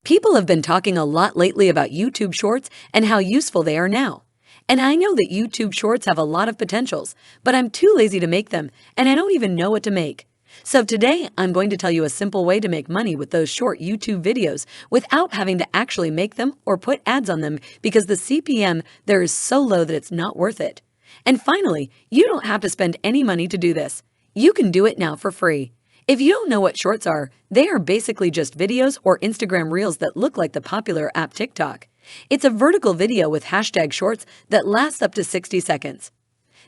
People have been talking a lot lately about YouTube Shorts and how useful they are now. And I know that YouTube Shorts have a lot of potentials, but I'm too lazy to make them, and I don't even know what to make. So today, I'm going to tell you a simple way to make money with those short YouTube videos without having to actually make them or put ads on them because the CPM there is so low that it's not worth it. And finally, you don't have to spend any money to do this. You can do it now for free. If you don't know what shorts are, they are basically just videos or Instagram reels that look like the popular app TikTok. It's a vertical video with hashtag shorts that lasts up to 60 seconds.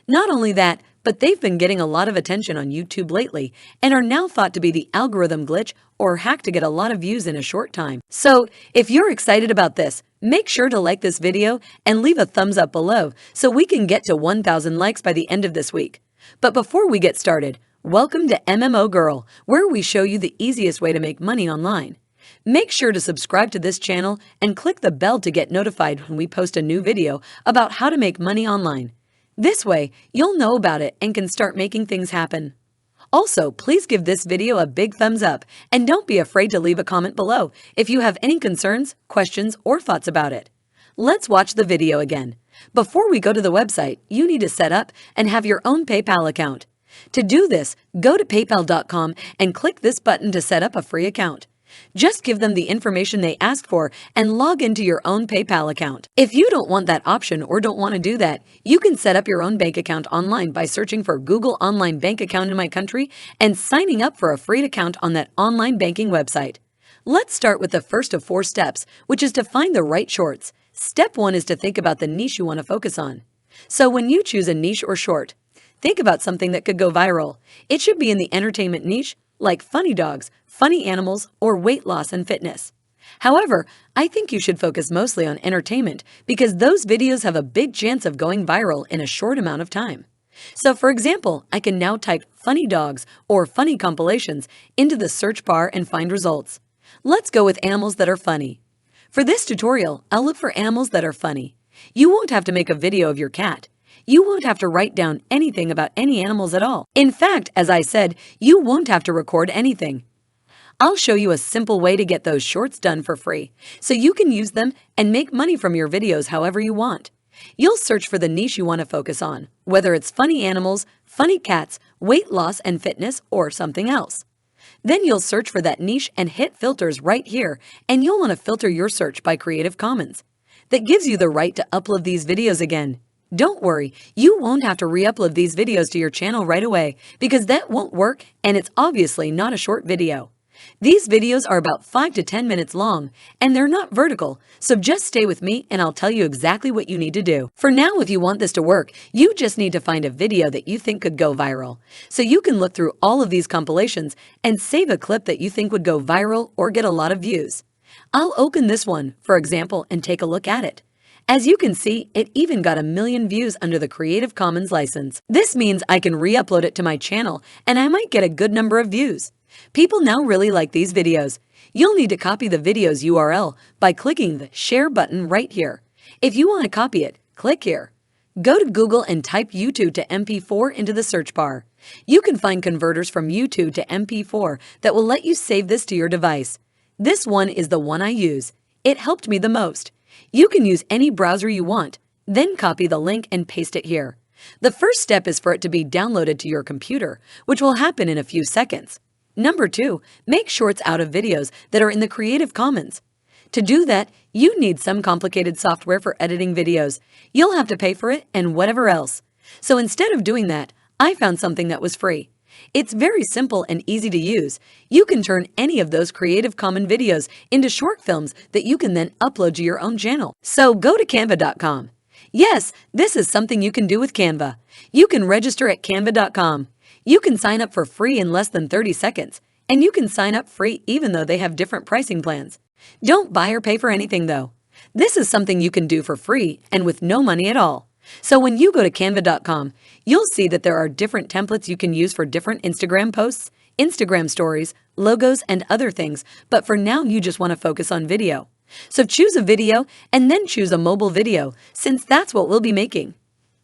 Not only that, but they've been getting a lot of attention on YouTube lately and are now thought to be the algorithm glitch or hack to get a lot of views in a short time. So, if you're excited about this, make sure to like this video and leave a thumbs up below so we can get to 1,000 likes by the end of this week. But before we get started, welcome to MMO Girl, where we show you the easiest way to make money online. Make sure to subscribe to this channel and click the bell to get notified when we post a new video about how to make money online. This way, you'll know about it and can start making things happen. Also, please give this video a big thumbs up and don't be afraid to leave a comment below if you have any concerns, questions, or thoughts about it. Let's watch the video again. Before we go to the website, you need to set up and have your own PayPal account. To do this, go to paypal.com and click this button to set up a free account. Just give them the information they ask for and log into your own PayPal account. If you don't want that option or don't want to do that, you can set up your own bank account online by searching for Google Online Bank Account in my country and signing up for a free account on that online banking website. Let's start with the first of 4 steps, which is to find the right shorts. Step 1 is to think about the niche you want to focus on. So when you choose a niche or short, think about something that could go viral. It should be in the entertainment niche, like funny dogs, funny animals, or weight loss and fitness. However, I think you should focus mostly on entertainment because those videos have a big chance of going viral in a short amount of time. So for example, I can now type funny dogs or funny compilations into the search bar and find results. Let's go with animals that are funny. For this tutorial, I'll look for animals that are funny. You won't have to make a video of your cat. You won't have to write down anything about any animals at all. In fact, as I said, you won't have to record anything. I'll show you a simple way to get those shorts done for free, so you can use them and make money from your videos however you want. You'll search for the niche you want to focus on, whether it's funny animals, funny cats, weight loss and fitness, or something else. Then you'll search for that niche and hit filters right here, and you'll want to filter your search by Creative Commons. That gives you the right to upload these videos again. Don't worry, you won't have to re-upload these videos to your channel right away because that won't work and it's obviously not a short video. These videos are about 5 to 10 minutes long and they're not vertical, so just stay with me and I'll tell you exactly what you need to do. For now, if you want this to work, you just need to find a video that you think could go viral. So you can look through all of these compilations and save a clip that you think would go viral or get a lot of views. I'll open this one, for example, and take a look at it. As you can see, it even got 1 million views under the Creative Commons license. This means I can re-upload it to my channel and I might get a good number of views. People now really like these videos. You'll need to copy the video's URL by clicking the share button right here. If you want to copy it, click here. Go to Google and type YouTube to MP4 into the search bar. You can find converters from YouTube to MP4 that will let you save this to your device. This one is the one I use. It helped me the most. You can use any browser you want, then copy the link and paste it here. The first step is for it to be downloaded to your computer, which will happen in a few seconds. Number 2, make shorts out of videos that are in the Creative Commons. To do that, you need some complicated software for editing videos. You'll have to pay for it and whatever else. So instead of doing that, I found something that was free. It's very simple and easy to use. You can turn any of those Creative Commons videos into short films that you can then upload to your own channel. So go to canva.com. Yes, this is something you can do with Canva. You can register at canva.com. You can sign up for free in less than 30 seconds, and you can sign up free even though they have different pricing plans. Don't buy or pay for anything though. This is something you can do for free and with no money at all. So when you go to canva.com, you'll see that there are different templates you can use for different Instagram posts, Instagram stories, logos, and other things, but for now you just want to focus on video. So choose a video and then choose a mobile video, since that's what we'll be making.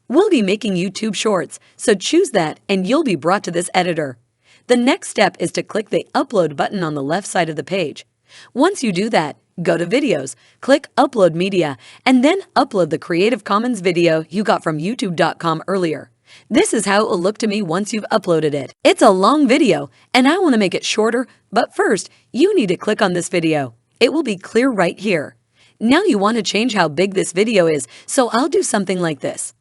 We'll be making YouTube Shorts, so choose that and you'll be brought to this editor. The next step is to click the Upload button on the left side of the page. Once you do that, go to Videos, click Upload Media, and then upload the Creative Commons video you got from youtube.com earlier. This is how it will look to me once you've uploaded it. It's a long video, and I want to make it shorter, but first, you need to click on this video. It will be clear right here. Now you want to change how big this video is, so I'll do something like this.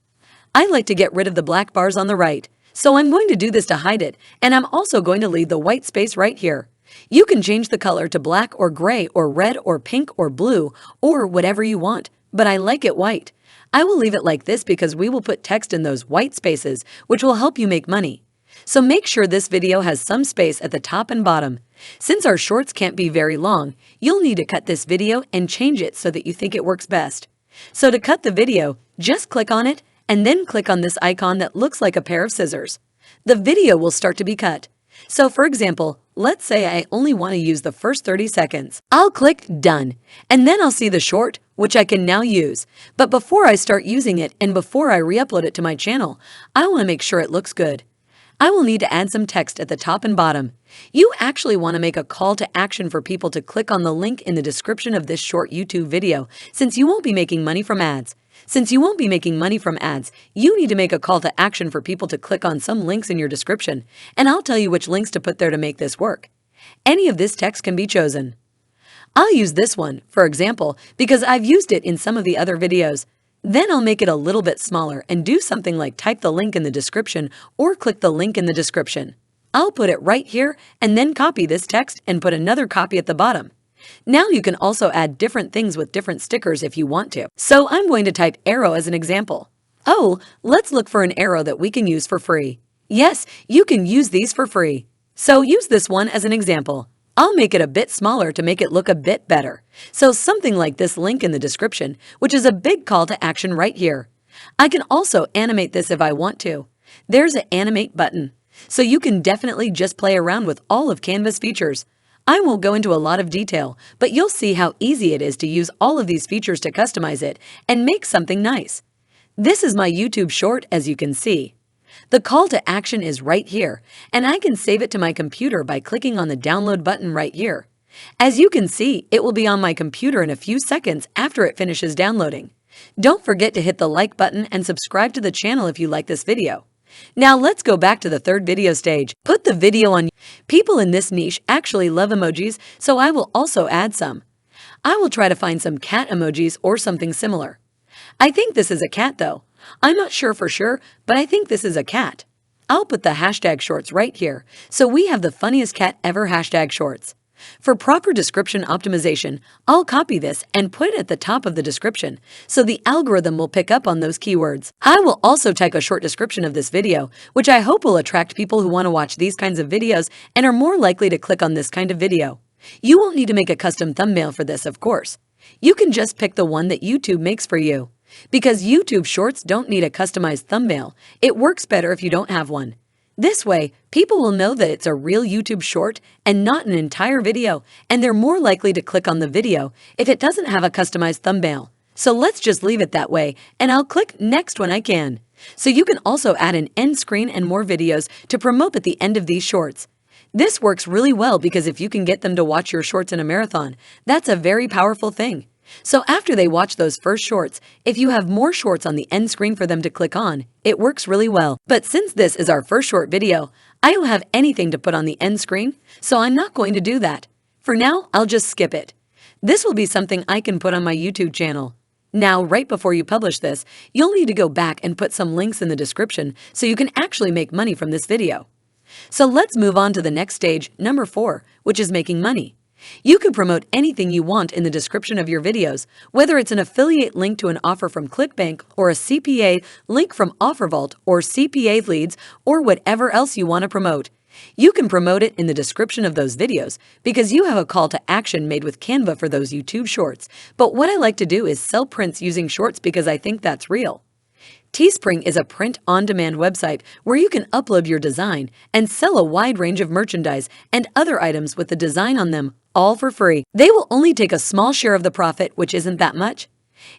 I like to get rid of the black bars on the right, so I'm going to do this to hide it, and I'm also going to leave the white space right here. You can change the color to black or gray or red or pink or blue or whatever you want, but I like it white. I will leave it like this because we will put text in those white spaces, which will help you make money. So make sure this video has some space at the top and bottom. Since our shorts can't be very long, you'll need to cut this video and change it so that you think it works best. So to cut the video, just click on it and then click on this icon that looks like a pair of scissors. The video will start to be cut. So for example, let's say I only want to use the first 30 seconds. I'll click Done, and then I'll see the short, which I can now use. But before I start using it and before I re-upload it to my channel, I want to make sure it looks good. I will need to add some text at the top and bottom. You actually want to make a call to action for people to click on the link in the description of this short YouTube video, since you won't be making money from ads. Since you won't be making money from ads, you need to make a call to action for people to click on some links in your description, and I'll tell you which links to put there to make this work. Any of this text can be chosen. I'll use this one, for example, because I've used it in some of the other videos. Then I'll make it a little bit smaller and do something like type the link in the description or click the link in the description. I'll put it right here and then copy this text and put another copy at the bottom. Now you can also add different things with different stickers if you want to. So I'm going to type arrow as an example. Oh, let's look for an arrow that we can use for free. Yes, you can use these for free. So use this one as an example. I'll make it a bit smaller to make it look a bit better. So something like this link in the description, which is a big call to action right here. I can also animate this if I want to. There's an animate button. So you can definitely just play around with all of Canva's features. I won't go into a lot of detail, but you'll see how easy it is to use all of these features to customize it and make something nice. This is my YouTube short, as you can see. The call to action is right here, and I can save it to my computer by clicking on the download button right here. As you can see, it will be on my computer in a few seconds after it finishes downloading. Don't forget to hit the like button and subscribe to the channel if you like this video. Now let's go back to the third video stage. Put the video on. People in this niche actually love emojis, so I will also add some. I will try to find some cat emojis or something similar. I think this is a cat though. I'm not sure for sure, but I think this is a cat. I'll put the hashtag shorts right here, so we have the funniest cat ever hashtag shorts. For proper description optimization, I'll copy this and put it at the top of the description, so the algorithm will pick up on those keywords. I will also type a short description of this video, which I hope will attract people who want to watch these kinds of videos and are more likely to click on this kind of video. You won't need to make a custom thumbnail for this, of course. You can just pick the one that YouTube makes for you. Because YouTube Shorts don't need a customized thumbnail, it works better if you don't have one. This way, people will know that it's a real YouTube short and not an entire video, and they're more likely to click on the video if it doesn't have a customized thumbnail. So let's just leave it that way, and I'll click Next when I can. So you can also add an end screen and more videos to promote at the end of these shorts. This works really well because if you can get them to watch your shorts in a marathon, that's a very powerful thing. So after they watch those first shorts, if you have more shorts on the end screen for them to click on, it works really well. But since this is our first short video, I don't have anything to put on the end screen, so I'm not going to do that. For now, I'll just skip it. This will be something I can put on my YouTube channel. Now, right before you publish this, you'll need to go back and put some links in the description so you can actually make money from this video. So let's move on to the next stage, number 4, which is making money. You can promote anything you want in the description of your videos, whether it's an affiliate link to an offer from ClickBank or a CPA link from OfferVault or CPA leads or whatever else you want to promote. You can promote it in the description of those videos because you have a call to action made with Canva for those YouTube shorts. But what I like to do is sell prints using shorts because I think that's real. Teespring is a print-on-demand website where you can upload your design and sell a wide range of merchandise and other items with the design on them, all for free. They will only take a small share of the profit, which isn't that much.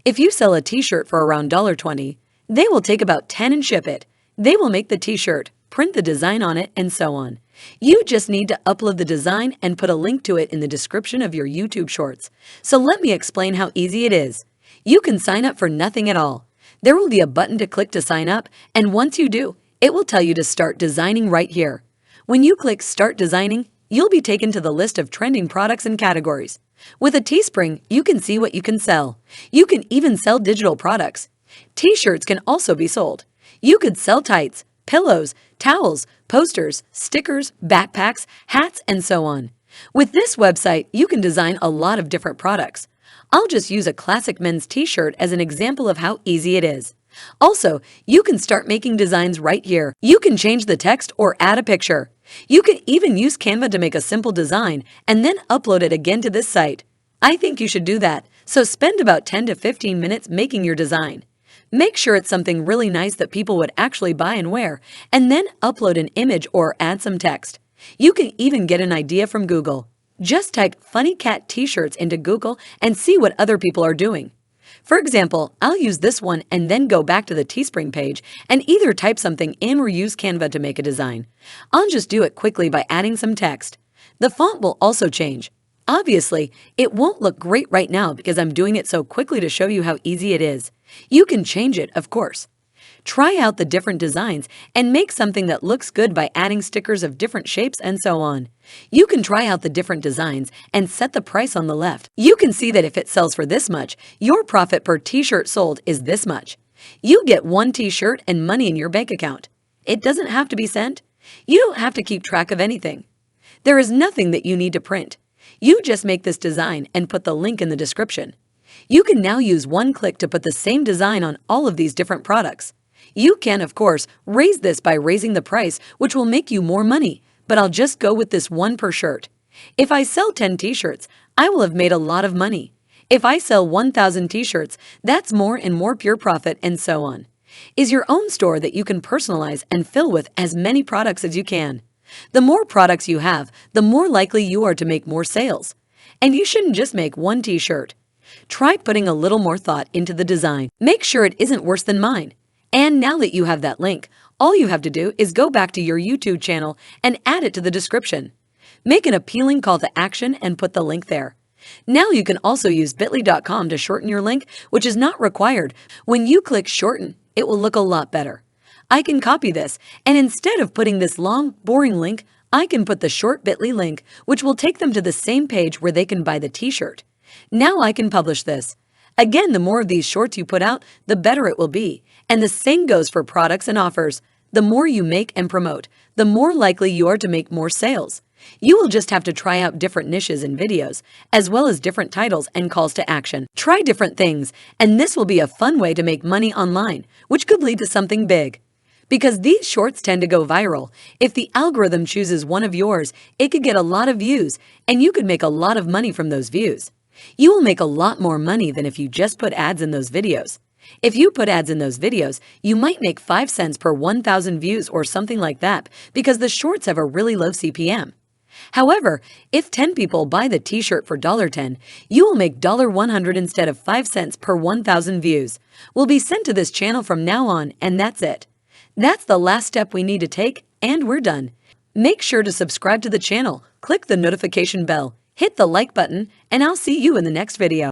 If you sell a t-shirt for around $20, they will take about $10 and ship it. They will make the t-shirt, print the design on it, and so on. You just need to upload the design and put a link to it in the description of your YouTube Shorts. So let me explain how easy it is. You can sign up for nothing at all. There will be a button to click to sign up, and once you do, it will tell you to start designing right here. When you click Start Designing, you'll be taken to the list of trending products and categories. With a Teespring, you can see what you can sell. You can even sell digital products. T-shirts can also be sold. You could sell tights, pillows, towels, posters, stickers, backpacks, hats, and so on. With this website, you can design a lot of different products. I'll just use a classic men's t-shirt as an example of how easy it is. Also, you can start making designs right here. You can change the text or add a picture. You can even use Canva to make a simple design and then upload it again to this site. I think you should do that, so spend about 10 to 15 minutes making your design. Make sure it's something really nice that people would actually buy and wear, and then upload an image or add some text. You can even get an idea from Google. Just type funny cat t-shirts into Google and see what other people are doing. For example, I'll use this one and then go back to the Teespring page and either type something in or use Canva to make a design. I'll just do it quickly by adding some text. The font will also change. Obviously, it won't look great right now because I'm doing it so quickly to show you how easy it is. You can change it, of course. Try out the different designs and make something that looks good by adding stickers of different shapes and so on. You can try out the different designs and set the price on the left. You can see that if it sells for this much, your profit per t-shirt sold is this much. You get one t-shirt and money in your bank account. It doesn't have to be sent. You don't have to keep track of anything. There is nothing that you need to print. You just make this design and put the link in the description. You can now use one click to put the same design on all of these different products. You can, of course, raise this by raising the price, which will make you more money, but I'll just go with this one per shirt. If I sell 10 t-shirts, I will have made a lot of money. If I sell 1,000 t-shirts, that's more and more pure profit, and so on. Is your own store that you can personalize and fill with as many products as you can. The more products you have, the more likely you are to make more sales. And you shouldn't just make one t-shirt. Try putting a little more thought into the design. Make sure it isn't worse than mine. And now that you have that link, all you have to do is go back to your YouTube channel and add it to the description. Make an appealing call to action and put the link there. Now you can also use bit.ly.com to shorten your link, which is not required. When you click shorten, it will look a lot better. I can copy this, and instead of putting this long, boring link, I can put the short bit.ly link, which will take them to the same page where they can buy the t-shirt. Now I can publish this. Again, the more of these shorts you put out, the better it will be. And the same goes for products and offers. The more you make and promote, the more likely you are to make more sales. You will just have to try out different niches and videos, as well as different titles and calls to action. Try different things, and this will be a fun way to make money online, which could lead to something big. Because these shorts tend to go viral, if the algorithm chooses one of yours, it could get a lot of views, and you could make a lot of money from those views. You will make a lot more money than if you just put ads in those videos. If you put ads in those videos, you might make 5 cents per 1,000 views or something like that because the shorts have a really low CPM. However, if 10 people buy the t-shirt for $1.10, you will make $100 instead of 5 cents per 1,000 views. Will be sent to this channel from now on, and that's it. That's the last step we need to take, and we're done. Make sure to subscribe to the channel, click the notification bell, hit the like button, and I'll see you in the next video.